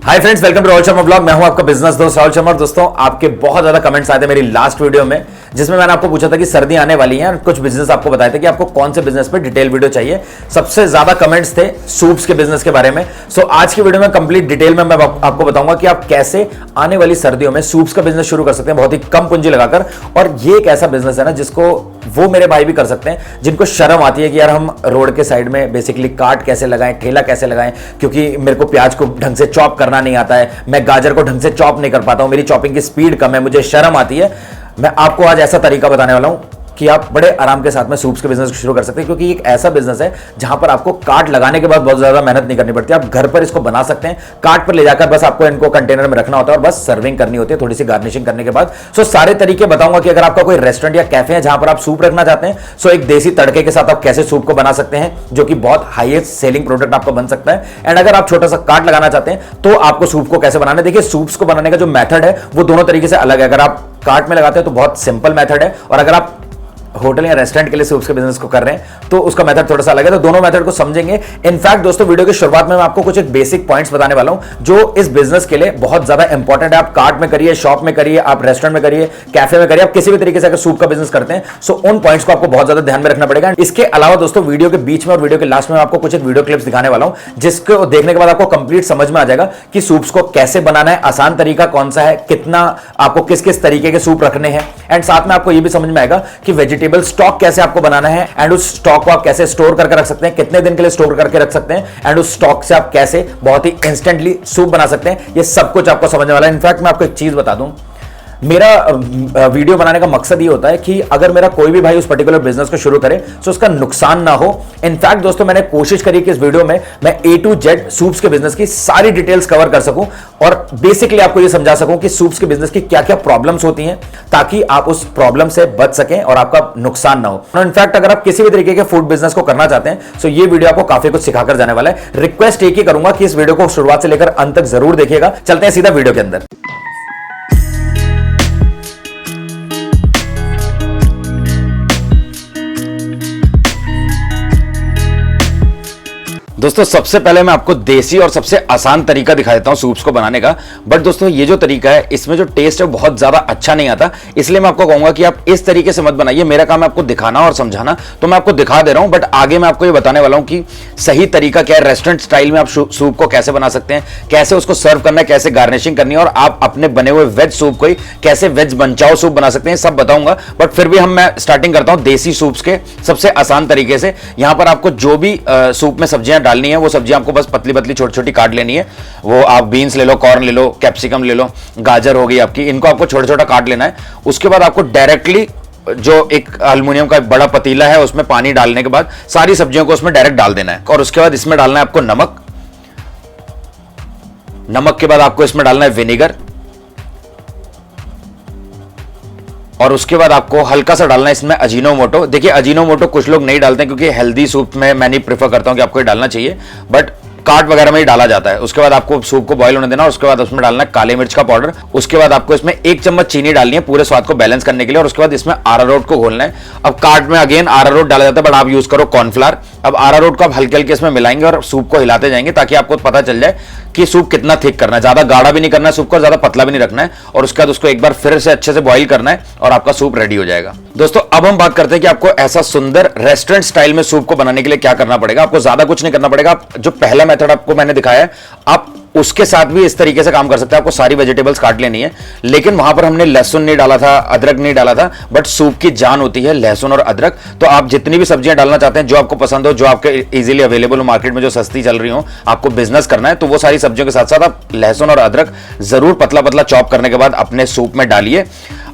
Hi friends, welcome to Rahul Sharma blog. मैं हूं आपका बिजनेस दोस्त राहुल शर्मा। दोस्तों, आपके बहुत ज्यादा कमेंट्स आए थे मेरी लास्ट वीडियो में, जिसमें मैंने आपको पूछा था कि सर्दी आने वाली है। कुछ बिजनेस आपको बताए थे कि आपको कौन से बिजनेस पे डिटेल वीडियो चाहिए। सबसे ज्यादा कमेंट्स थे सूप्स के बिजनेस के बारे में। सो आज की वीडियो में कंप्लीट डिटेल में मैं आपको बताऊंगा कि आप कैसे आने वाली सर्दियों में सूप्स का बिजनेस शुरू कर सकते हैं बहुत ही कम पूंजी लगाकर। और ये एक ऐसा बिजनेस है ना जिसको वो मेरे भाई भी कर सकते हैं जिनको शर्म आती है कि यार हम रोड के साइड में बेसिकली काट कैसे लगाएं, ठेला कैसे लगाएं, क्योंकि मेरे को प्याज को ढंग से चॉप करना नहीं आता है, मैं गाजर को ढंग से चॉप नहीं कर पाता हूं, मेरी चॉपिंग की स्पीड कम है, मुझे शर्म आती है। मैं आपको आज ऐसा तरीका बताने वाला हूं कि आप बड़े आराम के साथ में सूप्स के बिजनेस शुरू कर सकते हैं, क्योंकि एक ऐसा बिजनेस है जहां पर आपको काट लगाने के बाद बहुत ज्यादा मेहनत नहीं करनी पड़ती। आप घर पर इसको बना सकते हैं, काट पर ले जाकर बस आपको इनको कंटेनर में रखना होता है और बस सर्विंग करनी होती है थोड़ी सी गार्निशिंग करने के बाद। सो सारे तरीके बताऊंगा कि अगर आपका कोई रेस्टोरेंट या कैफे है जहां पर आप सूप रखना चाहते हैं, सो एक देसी तड़के के साथ आप कैसे सूप को बना सकते हैं जो कि बहुत हाईएस्ट सेलिंग प्रोडक्ट आपको बन सकता है। एंड अगर आप छोटा सा काट लगाना चाहते हैं तो आपको सूप को कैसे बनाना है। देखिए, सूप्स को बनाने का जो मेथड है वो दोनों तरीके से अलग है। अगर आप काट में लगाते हैं तो बहुत सिंपल मेथड है, और अगर आप होटल या रेस्टोरेंट के लिए सूप्स के बिजनेस को कर रहे हैं तो उसका मेथड थोड़ा सा अलग है। तो दोनों मेथड को समझेंगे। इनफैक्ट दोस्तों, वीडियो की शुरुआत में मैं आपको कुछ एक बेसिक पॉइंट्स बताने वाला हूं जो इस बिजनेस के लिए बहुत ज्यादा इंपॉर्टेंट है। आप कार्ट में करिए, शॉप में करिए, आप रेस्टोरेंट में करिए, कैफे में करिए, आप किसी भी तरीके से अगर सूप का बिजनेस करते हैं सो उन पॉइंट्स को आपको बहुत ज्यादा ध्यान में रखना पड़ेगा। इसके अलावा दोस्तों, वीडियो के बीच में और वीडियो के लास्ट में आपको कुछ एक वीडियो क्लिप्स दिखाने वाला हूं जिसको देखने के बाद आपको कंप्लीट समझ में आ जाएगा कि सूप्स को कैसे बनाना है, आसान तरीका कौन सा है, कितना आपको किस किस तरीके के सूप रखने हैं। एंड साथ में आपको यह भी समझ में आएगा कि वेजिटेबल स्टॉक कैसे आपको बनाना है, एंड उस स्टॉक को आप कैसे स्टोर करके रख सकते हैं, कितने दिन के लिए स्टोर करके रख सकते हैं, एंड उस स्टॉक से आप कैसे बहुत ही इंस्टेंटली सूप बना सकते हैं। ये सब कुछ आपको समझने वाला है। इनफैक्ट मैं आपको एक चीज बता दूं, मेरा वीडियो बनाने का मकसद ये होता है कि अगर मेरा कोई भी भाई उस पर्टिकुलर बिजनेस को शुरू करे तो उसका नुकसान ना हो। इनफैक्ट दोस्तों, मैंने कोशिश करी कि इस वीडियो में मैं A to Z सूप्स के बिजनेस की सारी डिटेल्स कवर कर सकूं और बेसिकली आपको ये समझा सकूं कि सूप्स के बिजनेस की क्या क्या प्रॉब्लम्स होती हैं, ताकि आप उस प्रॉब्लम से बच सकें और आपका नुकसान ना हो। इनफैक्ट अगर आप किसी भी तरीके के फूड बिजनेस को करना चाहते हैं तो ये वीडियो आपको काफी कुछ सिखाकर जाने वाला है। रिक्वेस्ट एक ही करूंगा कि इस वीडियो को शुरुआत से लेकर अंत तक जरूर देखिएगा। चलते हैं सीधा वीडियो के अंदर। दोस्तों, सबसे पहले मैं आपको देसी और सबसे आसान तरीका दिखा देता हूं सूप्स को बनाने का। बट दोस्तों, ये जो तरीका है इसमें जो टेस्ट है बहुत ज्यादा अच्छा नहीं आता, इसलिए मैं आपको कहूंगा कि आप इस तरीके से मत बनाइए। मेरा काम है आपको दिखाना और समझाना, तो मैं आपको दिखा दे रहा हूं। बट आगे मैं आपको ये बताने वाला हूं कि सही तरीका क्या है, रेस्टोरेंट स्टाइल में आप सूप को कैसे बना सकते हैं, कैसे उसको सर्व करना है, कैसे गार्निशिंग करनी है, और आप अपने बने हुए वेज सूप को ही कैसे वेज बंचाओ सूप बना सकते हैं, सब बताऊंगा। बट फिर भी मैं स्टार्टिंग करता हूं देसी सूप्स के सबसे आसान तरीके से। यहां पर आपको जो भी सूप में सब्जियां डालनी है वो सब्जियां आपको बस पतली पतली छोटी छोटी काट लेनी है। वो आप बीन्स ले लो, कॉर्न ले लो, कैप्सिकम ले लो, गाजर हो गई आपकी, इनको आपको छोटा छोटा काट लेना है। उसके बाद आपको डायरेक्टली जो एक एल्युमिनियम का बड़ा पतीला है उसमें पानी डालने के बाद सारी सब्जियों को उसमें डायरेक्ट डाल देना है। और उसके बाद इसमें डालना है आपको नमक के बाद आपको इसमें डालना है विनेगर, और उसके बाद आपको हल्का सा डालना है इसमें अजीनोमोटो। देखिए, अजीनोमोटो कुछ लोग नहीं डालते क्योंकि हेल्दी सूप में मैं नहीं प्रेफर करता हूं कि आपको ये डालना चाहिए, बट काट वगैरह में ही डाला जाता है। उसके बाद आपको सूप को बॉईल होने देना, और उसके बाद उसमें डालना है काले मिर्च का पाउडर। उसके बाद आपको इसमें 1 चम्मच चीनी डालनी है पूरे स्वाद को बैलेंस करने के लिए, और उसके बाद इसमें अरारोट को घोलना है। अब काट में अगेन अरारोट डाला जाता है, बट आप यूज करो कॉर्नफ्लावर। अब अरारोट को आप हल्के हल्के इसमें मिलाएंगे और सूप को हिलाते जाएंगे ताकि आपको पता चल जाए कि सूप कितना थिक करना है। ज्यादा गाढ़ा भी नहीं करना है सूप को, ज्यादा पतला भी नहीं रखना है। और उसके बाद उसको एक बार फिर से अच्छे से बॉईल करना है और आपका सूप रेडी हो जाएगा। दोस्तों, अब हम बात करते हैं कि आपको ऐसा सुंदर रेस्टोरेंट स्टाइल में सूप को बनाने के लिए क्या करना पड़ेगा। आपको ज्यादा कुछ नहीं करना पड़ेगा। आप जो पहला मेथड आपको मैंने दिखाया है, आप उसके साथ भी इस तरीके से काम कर सकते हैं। आपको सारी वेजिटेबल्स काट लेनी है, लेकिन वहां पर हमने लहसुन नहीं डाला था, अदरक नहीं डाला था, बट सूप की जान होती है लहसुन और अदरक। तो आप जितनी भी सब्जियां डालना चाहते हैं, जो आपको पसंद हो, जो आपके इजीली अवेलेबल हो मार्केट में, जो सस्ती चल रही हो, आपको बिजनेस करना है, तो वो सारी सब्जियों के साथ साथ आप लहसुन और अदरक जरूर पतला पतला चॉप करने के बाद अपने सूप में डालिए।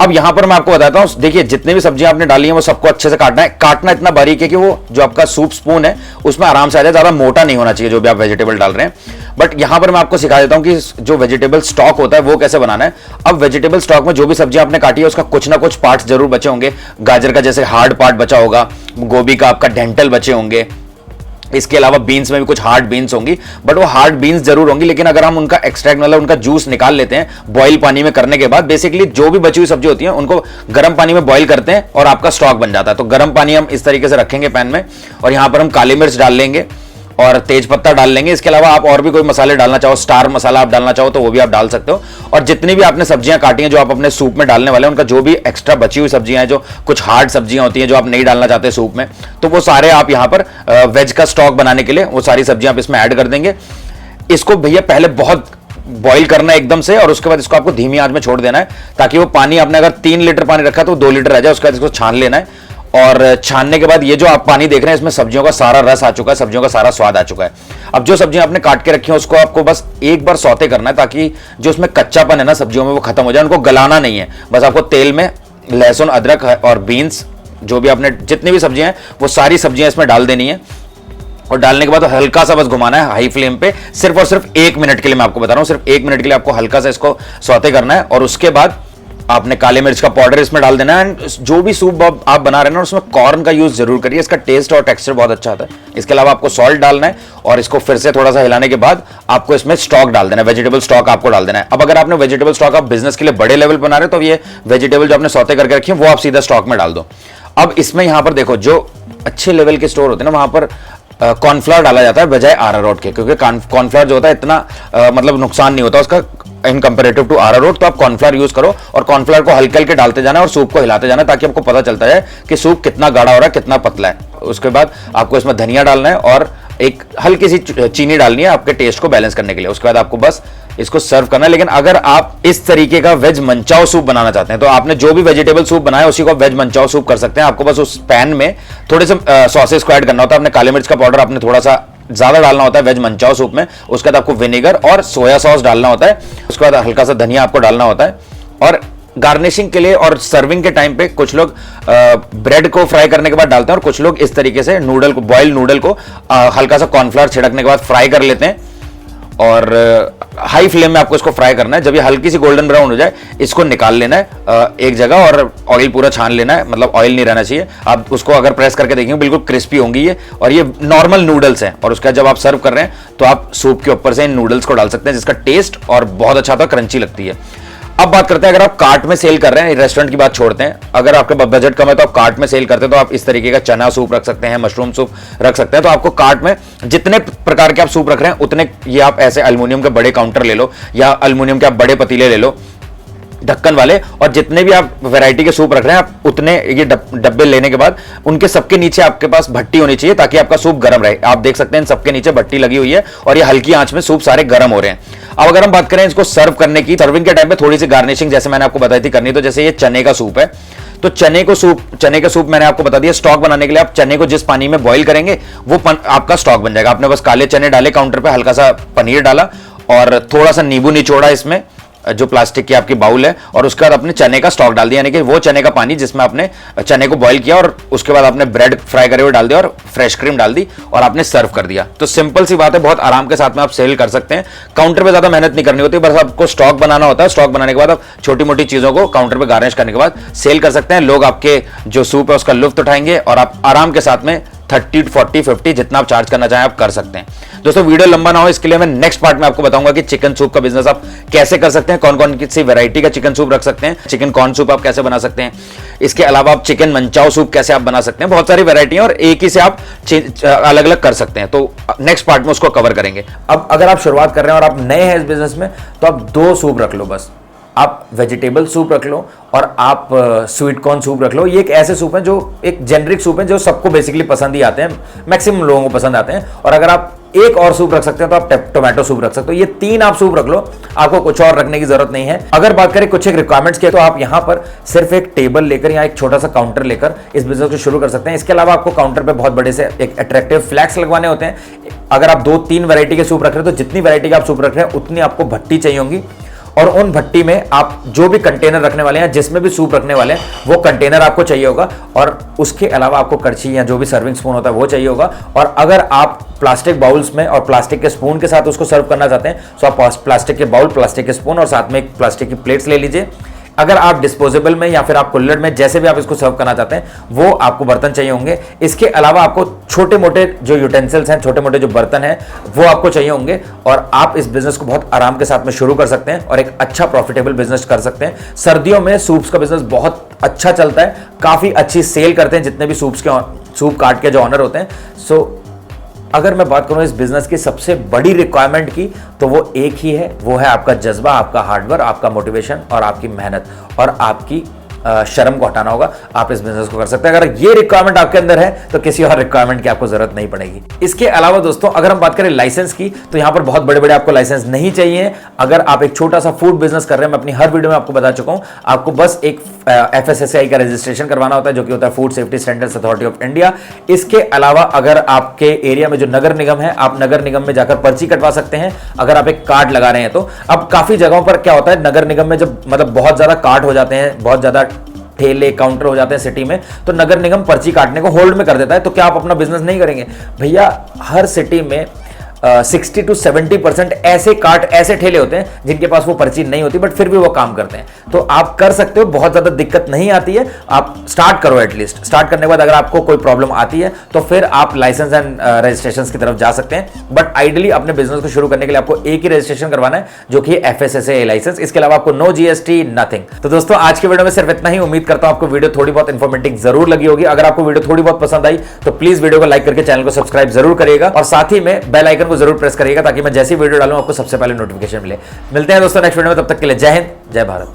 अब यहां पर मैं आपको बताता हूं, देखिए जितने भी सब्जियां आपने डाली हैं वो सबको अच्छे से काटना है। काटना इतना बारीक है कि वो जो आपका सूप स्पून है उसमें आराम से आ जाए, ज्यादा मोटा नहीं होना चाहिए जो भी आप वेजिटेबल डाल रहे हैं। बट यहां पर मैं आपको सिखा देता हूं कि जो वेजिटेबल स्टॉक होता है वो कैसे बनाना है। अब वेजिटेबल स्टॉक में जो भी सब्जियां आपने काटी है उसका कुछ ना कुछ पार्ट्स जरूर बचे होंगे। गाजर का जैसे हार्ड पार्ट बचा होगा, गोभी का आपका डेंटल बचे होंगे, इसके अलावा बीन्स में भी कुछ हार्ड बीन्स होंगी, बट वो हार्ड बीन्स जरूर होंगी। लेकिन अगर हम उनका एक्सट्रैक्ट मतलब उनका जूस निकाल लेते हैं बॉईल पानी में करने के बाद, बेसिकली जो भी बची हुई सब्जी होती है उनको गर्म पानी में बॉईल करते हैं और आपका स्टॉक बन जाता है। तो गर्म पानी हम इस तरीके से रखेंगे पैन में, और यहां पर हम काली मिर्च डाल लेंगे, और तेज पत्ता डाल लेंगे। इसके अलावा आप और भी कोई मसाले डालना चाहो, स्टार मसाला आप डालना चाहो तो वो भी आप डाल सकते हो। और जितनी भी आपने सब्जियां काटी हैं जो आप अपने सूप में डालने वाले हैं, उनका जो भी एक्स्ट्रा बची हुई सब्जियां हैं, जो कुछ हार्ड सब्जियां होती हैं जो आप नहीं डालना चाहते सूप में, तो वो सारे आप यहां पर वेज का स्टॉक बनाने के लिए वो सारी सब्जियां आप इसमें ऐड कर देंगे। इसको भैया पहले बहुत बॉईल करना है एकदम से, और उसके बाद इसको आपको धीमी आंच में छोड़ देना है ताकि वो पानी, आपने अगर 3 लीटर पानी रखा तो 2 लीटर रह जाए। उसके बाद इसको छान लेना है, और छानने के बाद ये जो आप पानी देख रहे हैं इसमें सब्जियों का सारा रस आ चुका है, सब्जियों का सारा स्वाद आ चुका है। अब जो सब्जियां आपने काट के रखी हैं उसको आपको बस एक बार सौते करना है ताकि जो उसमें कच्चापन है ना सब्जियों में वो खत्म हो जाए। उनको गलाना नहीं है, बस आपको तेल में लहसुन, अदरक और बीन्स, जो भी आपने जितनी भी सब्जियां हैं वो सारी सब्जियां इसमें डाल देनी है। और डालने के बाद हल्का सा बस घुमाना है हाई फ्लेम पे, सिर्फ और सिर्फ 1 मिनट के लिए। मैं आपको बता रहा हूं, सिर्फ 1 मिनट के लिए आपको हल्का सा इसको सौते करना है। और उसके बाद आपने काले मिर्च का पाउडर इसमें डाल देना है। एंड जो भी सूप आप बना रहे हैं ना उसमें कॉर्न का यूज जरूर करिए, इसका टेस्ट और टेक्सचर बहुत अच्छा आता है। इसके अलावा आपको सॉल्ट डालना है, और इसको फिर से थोड़ा सा हिलाने के बाद आपको इसमें स्टॉक डाल देना है, वेजिटेबल स्टॉक आपको डाल देना है। अब अगर आपने वेजिटेबल स्टॉक आप बिजनेस के लिए बड़े लेवल बना रहे हो तो ये वेजिटेबल जो आपने सौते करके रखी है वो आप सीधा स्टॉक में डाल दो। अब इसमें यहां पर देखो, जो अच्छे लेवल के स्टोर होते हैं ना वहां पर कॉर्नफ्लावर डाला जाता है बजाय अरारोट के, क्योंकि कॉर्नफ्लावर जो होता है इतना मतलब नुकसान नहीं होता उसका इन कंपेरेटिव टू अरारोट। तो आप कॉर्नफ्लावर यूज करो, और कॉर्नफ्लावर को हल्के हल्के डालते जाना और सूप को हिलाते जाना ताकि आपको पता चलता है कि सूप कितना गाढ़ा हो रहा है, कितना पतला है। उसके बाद आपको इसमें धनिया डालना है और एक हल्की सी चीनी डालनी है आपके टेस्ट को बैलेंस करने के लिए। उसके बाद आपको बस इसको सर्व करना है। लेकिन अगर आप इस तरीके का वेज मंचाओ सूप बनाना चाहते हैं तो आपने जो भी वेजिटेबल सूप बनाया उसी को वेज मंचाओ सूप कर सकते हैं। आपको बस उस पैन में थोड़े से सॉसेस को ऐड करना होता है। आपने काले मिर्च का पाउडर आपने थोड़ा सा ज्यादा डालना होता है वेज मंचाओ सूप में। उसके बाद आपको विनेगर और सोया सॉस डालना होता है। उसके बाद हल्का सा धनिया आपको डालना होता है। और गार्निशिंग के लिए और सर्विंग के टाइम पे कुछ लोग ब्रेड को फ्राई करने के बाद डालते हैं, और कुछ लोग इस तरीके से नूडल को, बॉइल्ड नूडल को हल्का सा कॉर्नफ्लावर छिड़कने के बाद फ्राई कर लेते हैं। और हाई फ्लेम में आपको इसको फ्राई करना है। जब ये हल्की सी गोल्डन ब्राउन हो जाए इसको निकाल लेना है एक जगह, और ऑयल पूरा छान लेना है, मतलब ऑयल नहीं रहना चाहिए। आप उसको अगर प्रेस करके देखेंगे बिल्कुल क्रिस्पी होंगी ये, और ये नॉर्मल नूडल्स हैं। और उसके बाद जब आप सर्व कर रहे हैं तो आप सूप के ऊपर से इन नूडल्स को डाल सकते हैं, जिसका टेस्ट और बहुत अच्छा था, क्रंची लगती है। अब बात करते हैं, अगर आप कार्ट में सेल कर रहे हैं, रेस्टोरेंट की बात छोड़ते हैं, अगर आपके बजट कम है तो आप कार्ट में सेल करते हैं तो आप इस तरीके का चना सूप रख सकते हैं, मशरूम सूप रख सकते हैं। तो आपको कार्ट में जितने प्रकार के आप सूप रख रहे हैं उतने, ये आप ऐसे एल्युमिनियम के बड़े काउंटर ले लो या एल्युमिनियम के आप बड़े पतीले ले लो ढक्कन वाले, और जितने भी आप वैरायटी के सूप रख रहे हैं आप उतने ये डब्बे लेने के बाद उनके सबके नीचे आपके पास भट्टी होनी चाहिए ताकि आपका सूप गर्म रहे। आप देख सकते हैं इन सबके नीचे भट्टी लगी हुई है और ये हल्की आंच में सूप सारे गर्म हो रहे हैं। अब अगर हम बात करें इसको सर्व करने की, सर्विंग के टाइम पे थोड़ी सी गार्निशिंग जैसे मैंने आपको बताई थी करनी, तो जैसे ये चने का सूप है तो चने का सूप मैंने आपको बता दिया। स्टॉक बनाने के लिए आप चने को जिस पानी में बॉईल करेंगे वो आपका स्टॉक बन जाएगा। आपने बस काले चने डाले काउंटर पे, हल्का सा पनीर डाला और थोड़ा सा नींबू निचोड़ा इसमें जो प्लास्टिक की आपकी बाउल है, और उसके बाद अपने चने का स्टॉक डाल दिया, यानी कि वो चने का पानी जिसमें आपने चने को बॉईल किया, और उसके बाद आपने ब्रेड फ्राई करे हुए डाल दिया और फ्रेश क्रीम डाल दी और आपने सर्व कर दिया। तो सिंपल सी बात है, बहुत आराम के साथ में आप सेल कर सकते हैं। काउंटर पे ज्यादा मेहनत नहीं करनी होती, बस आपको स्टॉक बनाना होता है। स्टॉक बनाने के बाद आप छोटी मोटी चीजों को काउंटर पे गार्निश करने के बाद सेल कर सकते हैं। लोग आपके जो सूप है उसका लुत्फ उठाएंगे और आप आराम के साथ में 30, 40, 50 जितना आप चार्ज करना चाहें आप कर सकते हैं। दोस्तों वीडियो लंबा ना हो इसके लिए मैं नेक्स्ट पार्ट में आपको बताऊंगा कि चिकन सूप का बिजनेस आप कैसे कर सकते हैं, कौन कौन सी वैरायटी का चिकन सूप रख सकते हैं, चिकन कॉर्न सूप आप कैसे बना सकते हैं, इसके अलावा आप चिकन मंचाओ सूप कैसे आप बना सकते हैं। बहुत सारी वैरायटी है और एक ही से आप अलग अलग कर सकते हैं। तो नेक्स्ट पार्ट में उसको कवर करेंगे। अब अगर आप शुरुआत कर रहे हैं और आप नए हैं इस बिजनेस में तो आप 2 सूप रख लो बस। आप वेजिटेबल सूप रख लो और आप स्वीट कॉर्न सूप रख लो। ये एक ऐसे सूप हैं जो एक जेनरिक सूप है जो सबको बेसिकली पसंद ही आते हैं, मैक्सिमम लोगों को पसंद आते हैं। और अगर आप एक और सूप रख सकते हैं तो आप टोमेटो सूप रख सकते हो। ये 3 आप सूप रख लो, आपको कुछ और रखने की जरूरत नहीं है। अगर बात करें कुछ एक रिक्वायरमेंट्स की तो आप यहाँ पर सिर्फ एक टेबल लेकर या एक छोटा सा काउंटर लेकर इस बिजनेस को शुरू कर सकते हैं। इसके अलावा आपको काउंटर पे बहुत बड़े से एक अट्रैक्टिव फ्लैग्स लगवाने होते हैं। अगर आप 2-3 वैरायटी के सूप रख रहे हैं तो जितनी वैरायटी का आप सूप रख रहे हैं उतनी आपको भट्टी चाहिए होंगी, और उन भट्टी में आप जो भी कंटेनर रखने वाले हैं, जिसमें भी सूप रखने वाले हैं वो कंटेनर आपको चाहिए होगा। और उसके अलावा आपको कड़छी या जो भी सर्विंग स्पून होता है वो चाहिए होगा। और अगर आप प्लास्टिक बाउल्स में और प्लास्टिक के स्पून के साथ उसको सर्व करना चाहते हैं तो आप प्लास्टिक के बाउल, प्लास्टिक के स्पून और साथ में एक प्लास्टिक की प्लेट्स ले लीजिए। अगर आप डिस्पोजेबल में या फिर आप कुल्हड़ में, जैसे भी आप इसको सर्व करना चाहते हैं, वो आपको बर्तन चाहिए होंगे। इसके अलावा आपको छोटे मोटे जो यूटेंसिल्स हैं, छोटे मोटे जो बर्तन हैं वो आपको चाहिए होंगे। और आप इस बिजनेस को बहुत आराम के साथ में शुरू कर सकते हैं और एक अच्छा प्रॉफिटेबल बिजनेस कर सकते हैं। सर्दियों में सूप्स का बिजनेस बहुत अच्छा चलता है, काफी अच्छी सेल करते हैं जितने भी सूप काट के जो ऑनर होते हैं। सो अगर मैं बात करूं इस बिजनेस की सबसे बड़ी रिक्वायरमेंट की, तो वो एक ही है, वो है आपका जज्बा, आपका हार्डवर्क, आपका मोटिवेशन और आपकी मेहनत और आपकी शर्म को हटाना होगा। आप इस बिजनेस को कर सकते हैं। अगर ये रिक्वायरमेंट आपके अंदर है तो किसी और रिक्वायरमेंट की आपको जरूरत नहीं पड़ेगी। इसके अलावा दोस्तों अगर हम बात करें लाइसेंस की, तो यहां पर बहुत बड़े बड़े आपको लाइसेंस नहीं चाहिए। अगर आप एक छोटा सा फूड बिजनेस कर रहे हैं, मैं अपनी हर वीडियो में आपको बता चुका हूं, आपको बस एक FSSAI का रजिस्ट्रेशन करवाना होता है, जो कि होता है food safety standards authority of India. इसके अलावा अगर आपके एरिया में जो नगर निगम है, आप नगर निगम में जाकर पर्ची कटवा सकते हैं अगर आप एक कार्ड लगा रहे हैं तो। अब काफी जगहों पर क्या होता है, नगर निगम में जब मतलब बहुत ज्यादा कार्ड हो जाते हैं, बहुत ज्यादा ठेले काउंटर हो जाते हैं सिटी में, तो नगर निगम पर्ची काटने को होल्ड में कर देता है। तो क्या आप अपना बिजनेस नहीं करेंगे? भैया हर सिटी में 60 to 70% ऐसे कार्ट, ऐसे ठेले होते हैं जिनके पास वो पर्ची नहीं होती, बट फिर भी वो काम करते हैं। तो आप कर सकते हो, बहुत ज्यादा दिक्कत नहीं आती है। आप स्टार्ट करो, एटलीस्ट स्टार्ट करने के बाद अगर आपको कोई प्रॉब्लम आती है तो फिर आप लाइसेंस एंड रजिस्ट्रेशन की तरफ जा सकते हैं। बट आइडियली अपने बिजनेस को शुरू करने के लिए आपको एक ही रजिस्ट्रेशन करवाना है, जो कि FSSAI लाइसेंस। इसके अलावा आपको नो GST, नथिंग। तो दोस्तों आज के वीडियो में सिर्फ इतना ही। उम्मीद करता हूं आपको वीडियो थोड़ी बहुत इंफॉर्मेटिव जरूर लगी होगी। अगर आपको वीडियो थोड़ी बहुत पसंद आई तो प्लीज वीडियो को लाइक करके चैनल को सब्सक्राइब जरूर करिएगा और साथ ही में बेल आइकन को जरूर प्रेस करिएगा, ताकि मैं जैसी वीडियो डालूं आपको सबसे पहले नोटिफिकेशन मिले। मिलते हैं दोस्तों नेक्स्ट वीडियो में, तब तक के लिए जय हिंद, जय भारत।